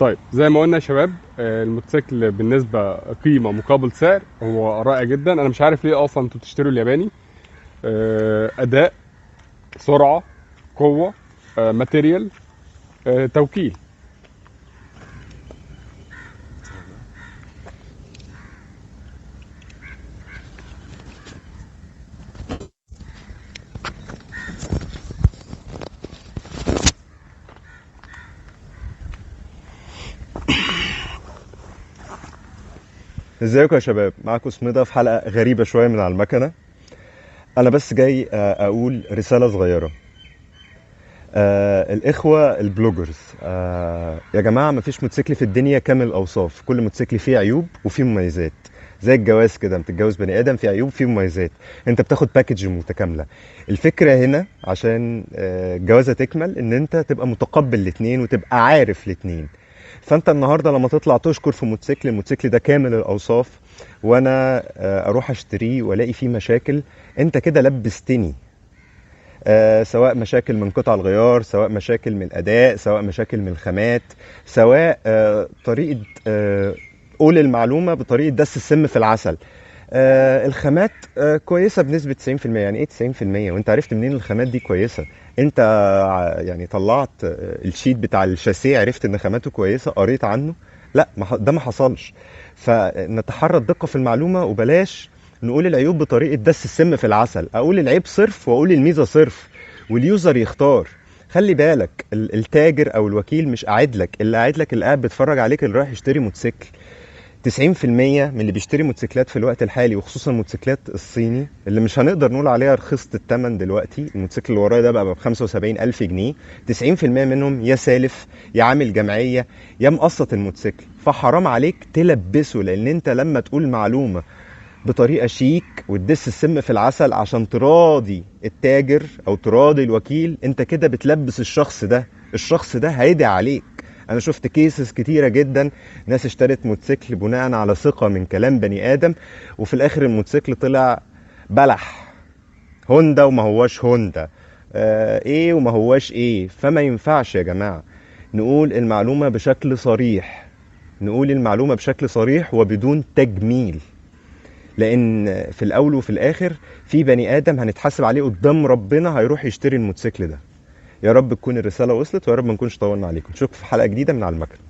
طيب زي ما قلنا يا شباب، الموتوسيكل بالنسبه قيمه مقابل سعر هو رائع جدا. انا مش عارف ليه اصلا انتوا تشتروا الياباني. اداء، سرعه، قوه، ماتيريال، توكيل. ازيكم يا شباب؟ معاكم سميدة في حلقة غريبة شوية من على المكنة. انا بس جاي اقول رسالة صغيرة. الاخوة البلوجرز، يا جماعة مفيش موتوسيكل في الدنيا كامل الاوصاف، كل موتوسيكل فيه عيوب وفيه مميزات. زي الجواز كده، انت بتتجوز بني ادم فيه عيوب فيه مميزات، انت بتاخد باكج متكاملة. الفكرة هنا عشان الجوازة تكمل ان انت تبقى متقبل الاتنين وتبقى عارف الاتنين. فانت النهارده لما تطلع تشكر في موتوسيكل، الموتوسيكل ده كامل الاوصاف، وانا اروح اشتريه والاقي فيه مشاكل، انت كده لبستني. سواء مشاكل من قطع الغيار، سواء مشاكل من الاداء، سواء مشاكل من الخامات، سواء طريقه قول المعلومه بطريقه دس السم في العسل. الخامات كويسه بنسبه 90%. يعني ايه 90%؟ وانت عرفت منين الخامات دي كويسه؟ انت يعني طلعت الشيت بتاع الشاسيه، عرفت ان خاماته كويسه، قريت عنه؟ لا، ده ما حصلش. فنتحرى الدقه في المعلومه، وبلاش نقول العيوب بطريقه دس السم في العسل. اقول العيب صرف واقول الميزه صرف، واليوزر يختار. خلي بالك، التاجر او الوكيل مش قاعد لك، اللي قاعد لك اللي قاعد بيتفرج عليك، اللي رايح يشتري موتوسيكل. 90% من اللي بيشتري موتوسيكلات في الوقت الحالي، وخصوصا الموتوسيكلات الصيني اللي مش هنقدر نقول عليها رخيصة الثمن دلوقتي، الموتوسيكل اللي ورايا ده بقى ب75,000 جنيه. 90% منهم يا سالف، يا عامل جمعية، يا مقسط الموتوسيكل. فحرام عليك تلبسه، لان انت لما تقول معلومة بطريقة شيك وتدس السم في العسل عشان تراضي التاجر او تراضي الوكيل، انت كده بتلبس الشخص ده هيدعي عليك. انا شفت كيسز كتيرة جدا، ناس اشترت موتوسيكل بناء على ثقة من كلام بني ادم، وفي الاخر الموتوسيكل طلع بلح، هوندا وما هواش هوندا، ايه وما هواش ايه. فما ينفعش يا جماعة. نقول المعلومة بشكل صريح، نقول المعلومة بشكل صريح وبدون تجميل، لان في الاول وفي الاخر في بني ادم هنتحاسب عليه قدام ربنا هيروح يشتري الموتوسيكل ده. يا رب تكون الرسالة وصلت، ويا رب ما نكونش طولنا عليكم. نشوفكم في حلقة جديدة من على المكتب.